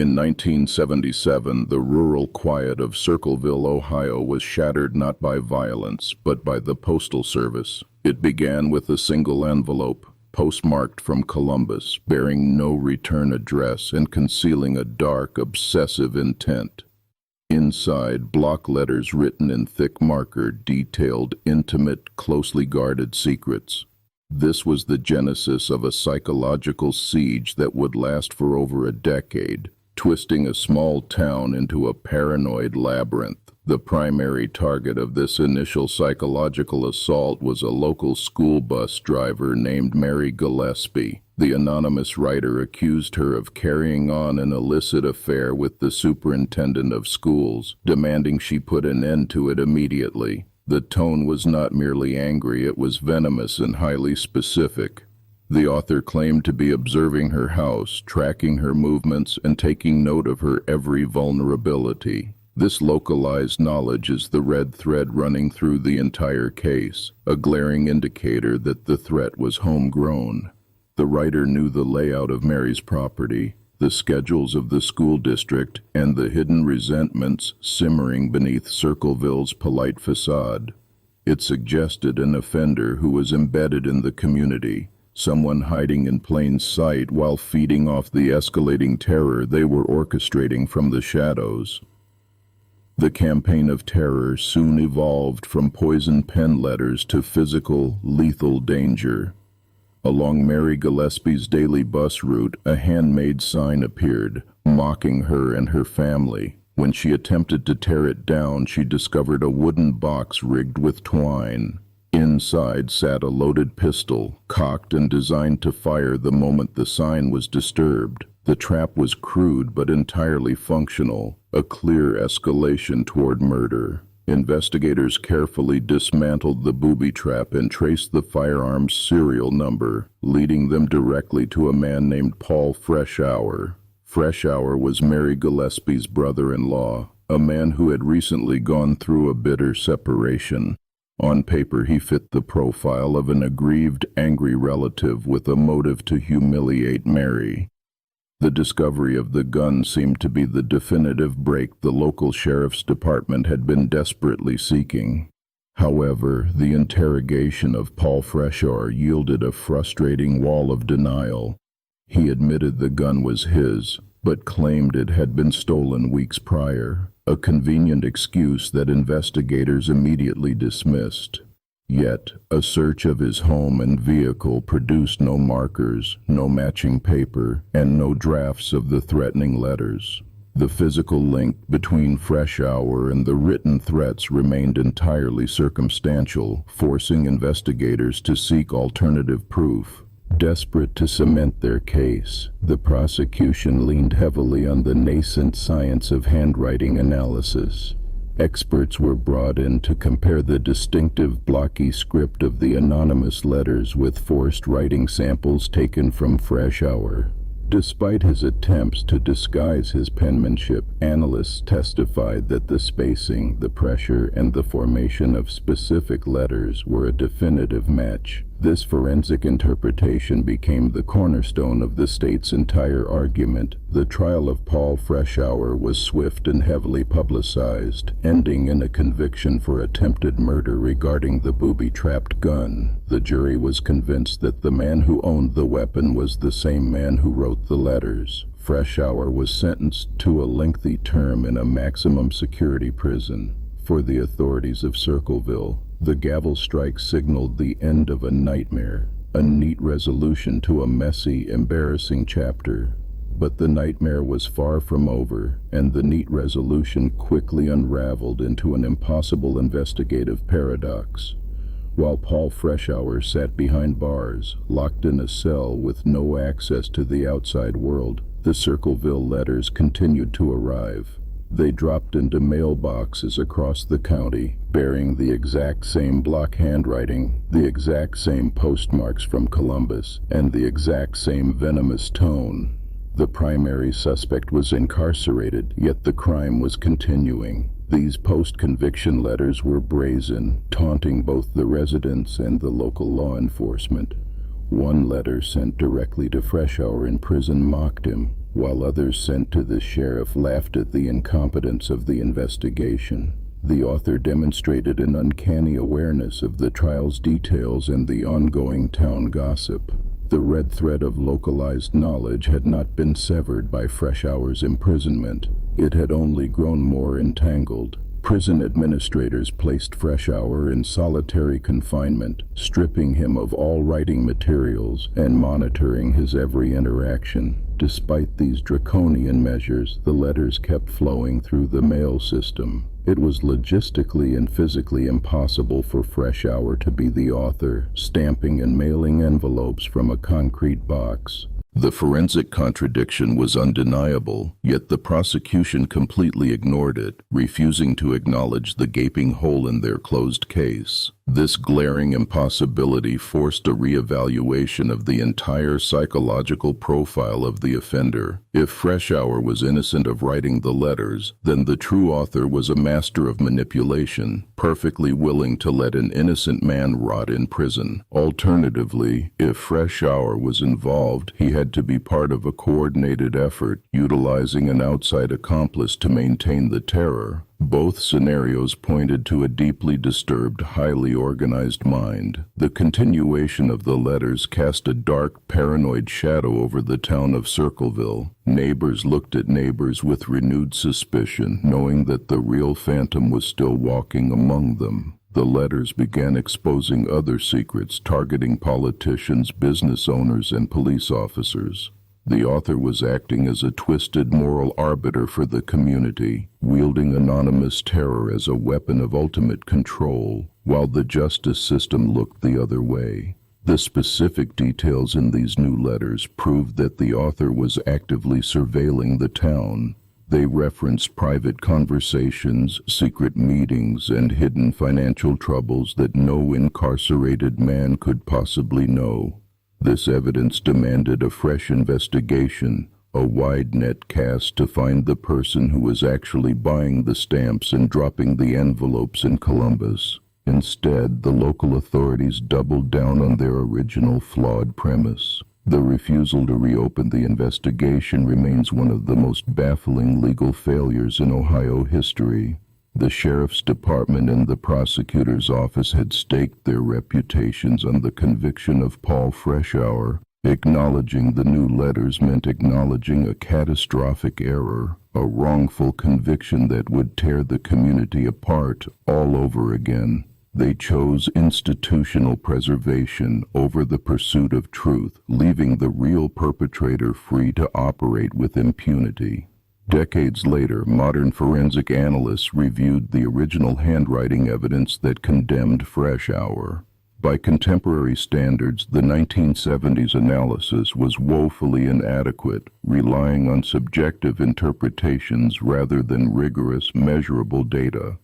In 1977, the rural quiet of Circleville, Ohio was shattered not by violence, but by the Postal Service. It began with a single envelope, postmarked from Columbus, bearing no return address and concealing a dark, obsessive intent. Inside, block letters written in thick marker detailed intimate, closely guarded secrets. This was the genesis of a psychological siege that would last for over a decade, twisting a small town into a paranoid labyrinth. The primary target of this initial psychological assault was a local school bus driver named Mary Gillespie. The anonymous writer accused her of carrying on an illicit affair with the superintendent of schools, demanding she put an end to it immediately. The tone was not merely angry, it was venomous and highly specific. The author claimed to be observing her house, tracking her movements, and taking note of her every vulnerability. This localized knowledge is the red thread running through the entire case, a glaring indicator that the threat was homegrown. The writer knew the layout of Mary's property, the schedules of the school district, and the hidden resentments simmering beneath Circleville's polite facade. It suggested an offender who was embedded in the community, someone hiding in plain sight while feeding off the escalating terror they were orchestrating from the shadows. The campaign of terror soon evolved from poisoned pen letters to physical, lethal danger. Along Mary Gillespie's daily bus route, a handmade sign appeared, mocking her and her family. When she attempted to tear it down, she discovered a wooden box rigged with twine. Inside sat a loaded pistol, cocked and designed to fire the moment the sign was disturbed. The trap was crude but entirely functional, a clear escalation toward murder. Investigators carefully dismantled the booby trap and traced the firearm's serial number, leading them directly to a man named Paul Freshour. Freshour was Mary Gillespie's brother-in-law, a man who had recently gone through a bitter separation. On paper, he fit the profile of an aggrieved, angry relative with a motive to humiliate Mary. The discovery of the gun seemed to be the definitive break the local sheriff's department had been desperately seeking. However, the interrogation of Paul Freshour yielded a frustrating wall of denial. He admitted the gun was his, but claimed it had been stolen weeks prior, a convenient excuse that investigators immediately dismissed. Yet, a search of his home and vehicle produced no markers, no matching paper, and no drafts of the threatening letters. The physical link between Freshour and the written threats remained entirely circumstantial, forcing investigators to seek alternative proof. Desperate to cement their case, the prosecution leaned heavily on the nascent science of handwriting analysis. Experts were brought in to compare the distinctive blocky script of the anonymous letters with forced writing samples taken from Freshour. Despite his attempts to disguise his penmanship, analysts testified that the spacing, the pressure, and the formation of specific letters were a definitive match. This forensic interpretation became the cornerstone of the state's entire argument. The trial of Paul Freshour was swift and heavily publicized, ending in a conviction for attempted murder regarding the booby-trapped gun. The jury was convinced that the man who owned the weapon was the same man who wrote the letters. Freshour was sentenced to a lengthy term in a maximum security prison. For the authorities of Circleville, the gavel strike signaled the end of a nightmare, a neat resolution to a messy, embarrassing chapter. But the nightmare was far from over, and the neat resolution quickly unraveled into an impossible investigative paradox. While Paul Freshour sat behind bars, locked in a cell with no access to the outside world, the Circleville letters continued to arrive. They dropped into mailboxes across the county, bearing the exact same block handwriting, the exact same postmarks from Columbus, and the exact same venomous tone. The primary suspect was incarcerated, yet the crime was continuing. These post-conviction letters were brazen, taunting both the residents and the local law enforcement. One letter sent directly to Freshour in prison mocked him. while others sent to the sheriff laughed at the incompetence of the investigation. The author demonstrated an uncanny awareness of the trial's details and the ongoing town gossip. The red thread of localized knowledge had not been severed by Freshour's imprisonment. It had only grown more entangled. Prison administrators placed Freshour in solitary confinement, stripping him of all writing materials and monitoring his every interaction. Despite these draconian measures, the letters kept flowing through the mail system. It was logistically and physically impossible for Freshour to be the author, stamping and mailing envelopes from a concrete box. The forensic contradiction was undeniable, yet the prosecution completely ignored it, refusing to acknowledge the gaping hole in their closed case. This glaring impossibility forced a reevaluation of the entire psychological profile of the offender. If Freshour was innocent of writing the letters, then the true author was a master of manipulation, perfectly willing to let an innocent man rot in prison. Alternatively, if Freshour was involved, he had to be part of a coordinated effort, utilizing an outside accomplice to maintain the terror. Both scenarios pointed to a deeply disturbed, highly organized mind. The continuation of the letters cast a dark, paranoid shadow over the town of Circleville. Neighbors looked at neighbors with renewed suspicion, knowing that the real phantom was still walking among them. The letters began exposing other secrets, targeting politicians, business owners, and police officers. The author was acting as a twisted moral arbiter for the community, wielding anonymous terror as a weapon of ultimate control, while the justice system looked the other way. The specific details in these new letters proved that the author was actively surveilling the town. They referenced private conversations, secret meetings, and hidden financial troubles that no incarcerated man could possibly know. This evidence demanded a fresh investigation, a wide net cast to find the person who was actually buying the stamps and dropping the envelopes in Columbus. Instead, the local authorities doubled down on their original flawed premise. The refusal to reopen the investigation remains one of the most baffling legal failures in Ohio history. The sheriff's department and the prosecutor's office had staked their reputations on the conviction of Paul Freshour. Acknowledging the new letters meant acknowledging a catastrophic error, a wrongful conviction that would tear the community apart all over again. They chose institutional preservation over the pursuit of truth, leaving the real perpetrator free to operate with impunity. Decades later, modern forensic analysts reviewed the original handwriting evidence that condemned Freshour. By contemporary standards, the 1970s analysis was woefully inadequate, relying on subjective interpretations rather than rigorous, measurable data.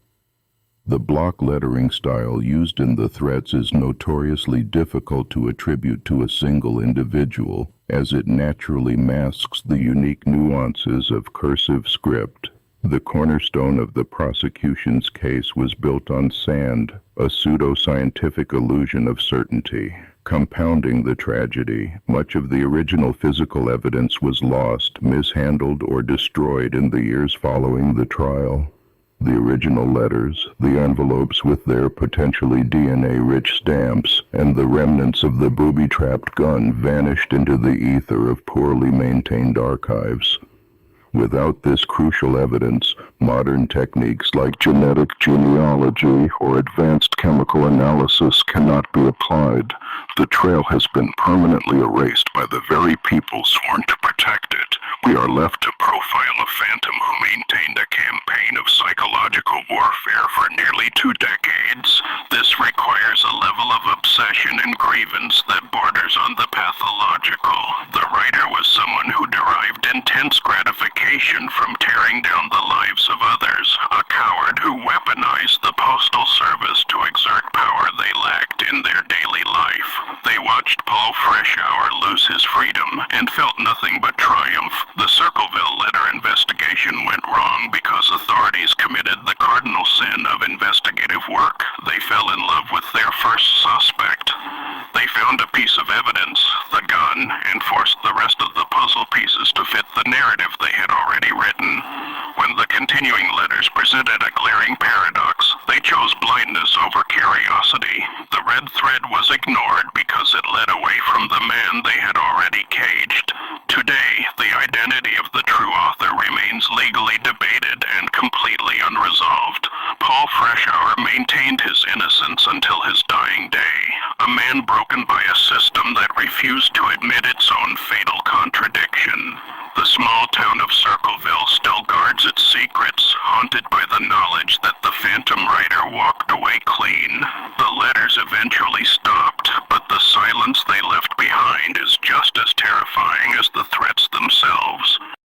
The block lettering style used in the threats is notoriously difficult to attribute to a single individual, as it naturally masks the unique nuances of cursive script. The cornerstone of the prosecution's case was built on sand, a pseudo-scientific illusion of certainty. Compounding the tragedy, much of the original physical evidence was lost, mishandled, or destroyed in the years following the trial. The original letters, the envelopes with their potentially DNA-rich stamps, and the remnants of the booby-trapped gun vanished into the ether of poorly maintained archives. Without this crucial evidence, modern techniques like genetic genealogy or advanced chemical analysis cannot be applied. The trail has been permanently erased by the very people sworn to protect it. We are left to profile a phantom who maintained a campaign of psychological warfare for nearly 2 decades. This requires a level of obsession and grievance that borders on the pathological. The writer was someone who derived intense gratification from tearing down the lives of others, a coward who weaponized the Postal Service to exert power they lacked in their daily life. They watched Paul Freshour lose his freedom and felt nothing but triumph. The Circleville letter investigation went wrong because authorities committed the cardinal sin of investigative work. They fell in love with their first suspect. They found a piece of evidence, the gun, and forced the rest of the puzzle pieces to fit the narrative. presented a glaring paradox. They chose blindness over curiosity. The red thread was ignored because it led away from the man they had already caged. Today, the identity of the true author remains legally debated and completely unresolved. Paul Freshour maintained his innocence until his dying day, a man broken by a system that refused to admit its own fatal contradiction. The small town of Circleville still guards its secret,